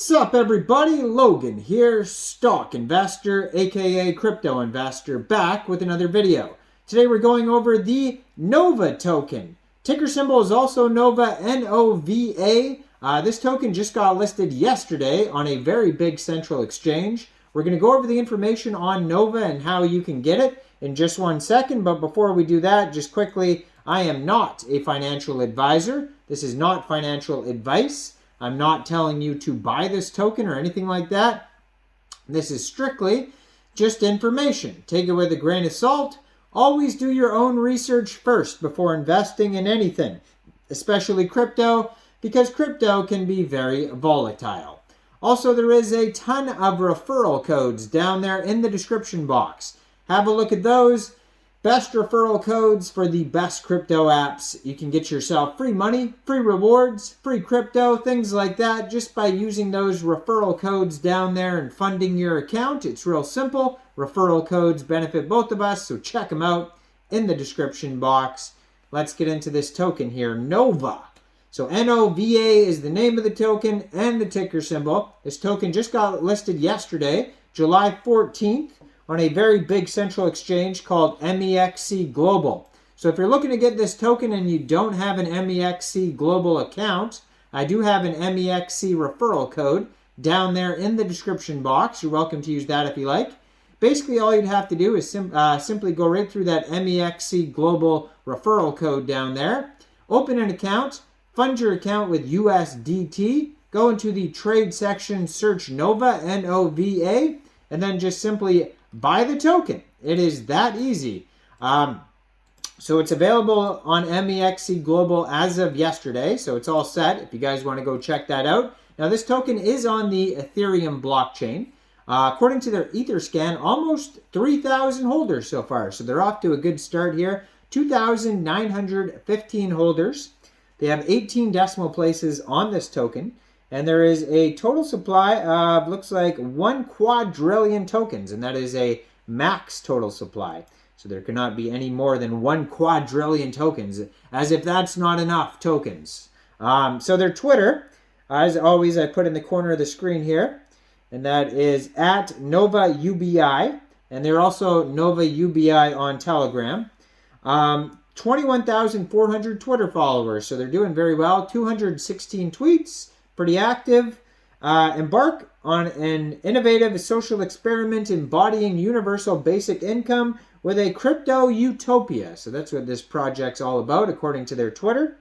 Sup everybody, Logan here, stock investor aka crypto investor, back with another video. Today we're going over the NOVA token. Ticker symbol is also NOVA, N-O-V-A. This token just got listed yesterday on a very big central exchange. We're going to go over the information on NOVA and how you can get it in just 1 second, but before we do that, just quickly, I am not a financial advisor. This is not financial advice. I'm not telling you to buy this token or anything like that. This is strictly just information. Take it with a grain of salt. Always do your own research first before investing in anything, especially crypto, because crypto can be very volatile. Also, there is a ton of referral codes down there in the description box. Have a look at those. Best referral codes for the best crypto apps. You can get yourself free money, free rewards, free crypto, things like that, just by using those referral codes down there and funding your account. It's real simple. Referral codes benefit both of us, so check them out in the description box. Let's get into this token here, NOVA. So N-O-V-A is the name of the token and the ticker symbol. This token just got listed yesterday, July 14th. On a very big central exchange called Mexc Global. So if you're looking to get this token and you don't have an Mexc Global account, I do have an Mexc referral code down there in the description box. You're welcome to use that if you like. Basically, all you'd have to do is simply go right through that Mexc Global referral code down there, open an account, fund your account with USDT, go into the trade section, search NOVA, N-O-V-A, and then just simply buy the token. It is that easy. So it's available on Mexc Global as of yesterday. So it's all set if you guys want to go check that out. Now this token is on the Ethereum blockchain. According to their Etherscan, almost 3,000 holders so far. So they're off to a good start here. 2,915 holders. They have 18 decimal places on this token. And there is a total supply of, looks like, 1 quadrillion tokens. And that is a max total supply. So there cannot be any more than 1 quadrillion tokens. As if that's not enough tokens. So their Twitter, as always, I put in the corner of the screen here. And that is at NovaUBI. And they're also NovaUBI on Telegram. 21,400 Twitter followers. So they're doing very well. 216 tweets. Pretty active. Embark on an innovative social experiment embodying universal basic income with a crypto utopia. So that's what this project's all about, according to their Twitter.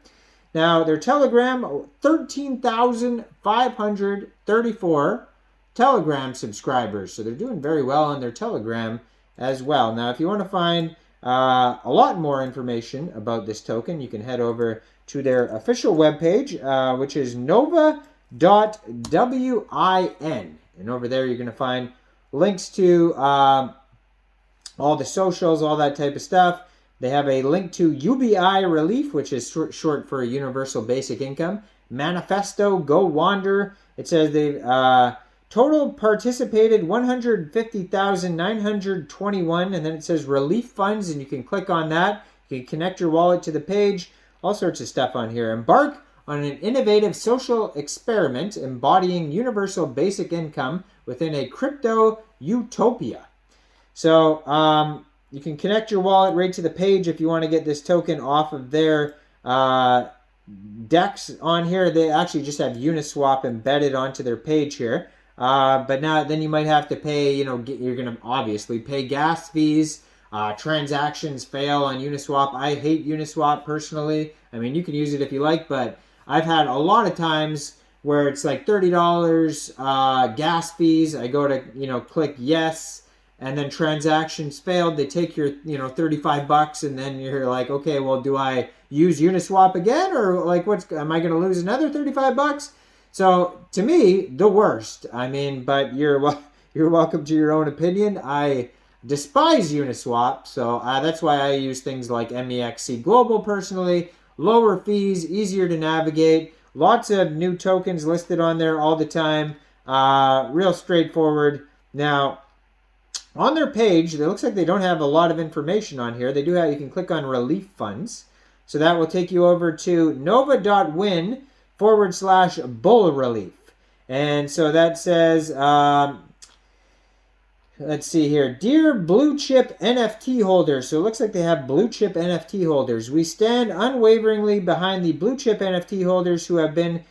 Now, their Telegram, 13,534 Telegram subscribers. So they're doing very well on their Telegram as well. Now, if you want to find a lot more information about this token, you can head over to their official webpage, which is nova.win. And over there you're going to find links to all the socials, all that type of stuff. They have a link to UBI Relief, which is short for Universal Basic Income. Manifesto, Go Wander. It says they've total participated 150,921, and then it says relief funds, and you can click on that. You can connect your wallet to the page. All sorts of stuff on here. Embark on an innovative social experiment embodying universal basic income within a crypto utopia. So you can connect your wallet right to the page if you want to get this token off of their DEX on here. They actually just have Uniswap embedded onto their page here. But now then you might have to pay, you're going to obviously pay gas fees. Transactions fail on Uniswap. I hate Uniswap personally. I mean, you can use it if you like, but I've had a lot of times where it's like $30 gas fees. I go to, click yes, and then transactions failed. They take your, $35, and then you're like, okay, well, do I use Uniswap again, or like, am I going to lose another $35? So to me, the worst. I mean, but you're welcome to your own opinion. I despise Uniswap, so that's why I use things like Mexc Global personally. Lower fees, easier to navigate, lots of new tokens listed on there all the time. Real straightforward. Now, on their page, it looks like they don't have a lot of information on here. They do have, you can click on relief funds. So that will take you over to nova.win/bull relief. And so that says, let's see here. Dear blue chip NFT holders. So it looks like they have blue chip NFT holders. We stand unwaveringly behind the blue chip NFT holders who have been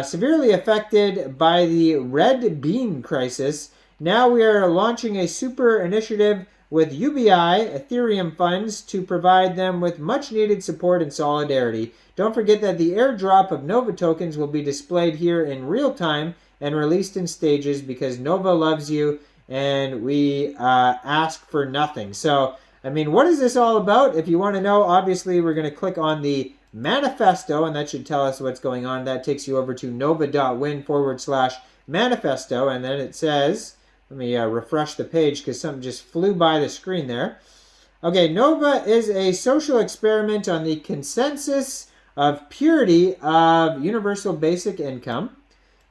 severely affected by the red bean crisis. Now we are launching a super initiative with UBI Ethereum funds to provide them with much needed support and solidarity. Don't forget that the airdrop of Nova tokens will be displayed here in real time and released in stages because Nova loves you and we ask for nothing. So, I mean, what is this all about? If you want to know, obviously we're going to click on the manifesto, and that should tell us what's going on. That takes you over to nova.win/manifesto, and then it says, let me refresh the page because something just flew by the screen there. Okay, Nova is a social experiment on the consensus of purity of universal basic income.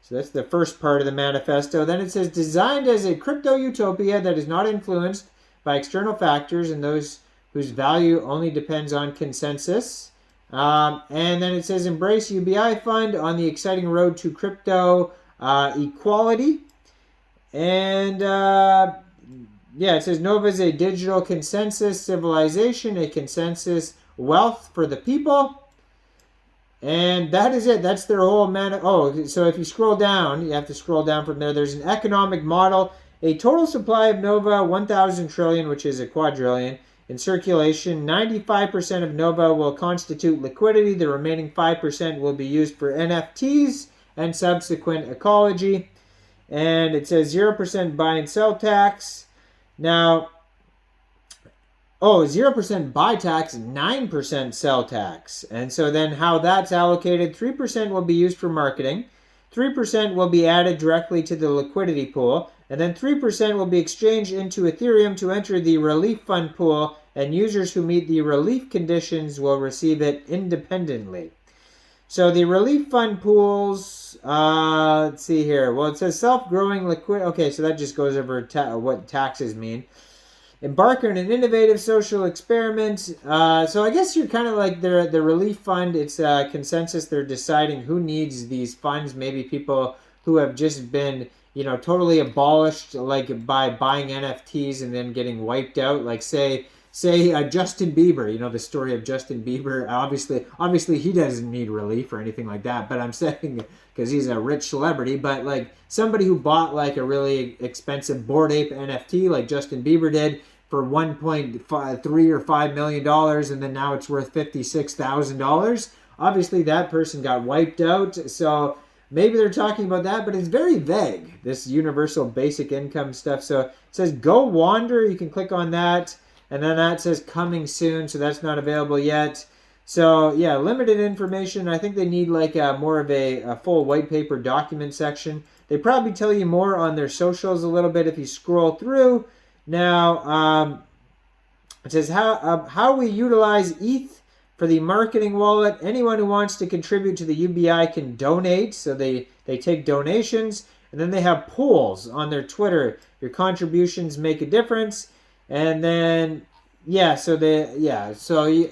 So that's the first part of the manifesto. Then it says, designed as a crypto utopia that is not influenced by external factors and those whose value only depends on consensus. And then it says, embrace UBI fund on the exciting road to crypto equality. And yeah, it says Nova is a digital consensus civilization, a consensus wealth for the people. And that is it. That's their whole Oh, so if you scroll down, you have to scroll down from there. There's an economic model. A total supply of Nova, 1,000 trillion, which is a quadrillion, in circulation. 95% of Nova will constitute liquidity. The remaining 5% will be used for NFTs and subsequent ecology. And it says 0% buy and sell tax. Now, 0% buy tax, 9% sell tax. And so then how that's allocated, 3% will be used for marketing, 3% will be added directly to the liquidity pool, and then 3% will be exchanged into Ethereum to enter the relief fund pool, and users who meet the relief conditions will receive it independently. So the relief fund pools, let's see here. Well, it says self-growing liquid. Okay, so that just goes over what taxes mean. Embark on an innovative social experiment. So I guess you're kind of like the relief fund. It's a consensus. They're deciding who needs these funds. Maybe people who have just been, totally abolished, like by buying NFTs and then getting wiped out. Like say Justin Bieber. The story of Justin Bieber. Obviously he doesn't need relief or anything like that. But I'm saying because he's a rich celebrity. But like somebody who bought like a really expensive Bored Ape NFT, like Justin Bieber did, for $1.3 or $5 million, and then now it's worth $56,000. Obviously, that person got wiped out, so maybe they're talking about that, but it's very vague, this universal basic income stuff. So it says Go Wander, you can click on that, and then that says coming soon, so that's not available yet. So yeah, limited information. I think they need like more of a full white paper document section. They probably tell you more on their socials a little bit if you scroll through. Now, it says how we utilize ETH for the marketing wallet. Anyone who wants to contribute to the UBI can donate. So they take donations. And then they have polls on their Twitter. Your contributions make a difference. And then, so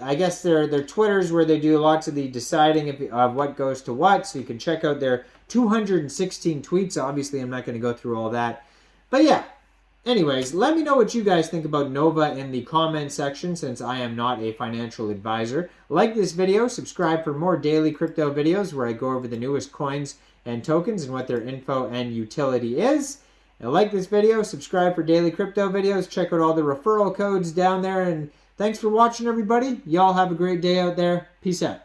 I guess their Twitters where they do lots of the deciding of what goes to what. So you can check out their 216 tweets. Obviously, I'm not going to go through all that. But yeah. Anyways, let me know what you guys think about Nova in the comment section since I am not a financial advisor. Like this video, subscribe for more daily crypto videos where I go over the newest coins and tokens and what their info and utility is. And like this video, subscribe for daily crypto videos. Check out all the referral codes down there. And thanks for watching, everybody. Y'all have a great day out there. Peace out.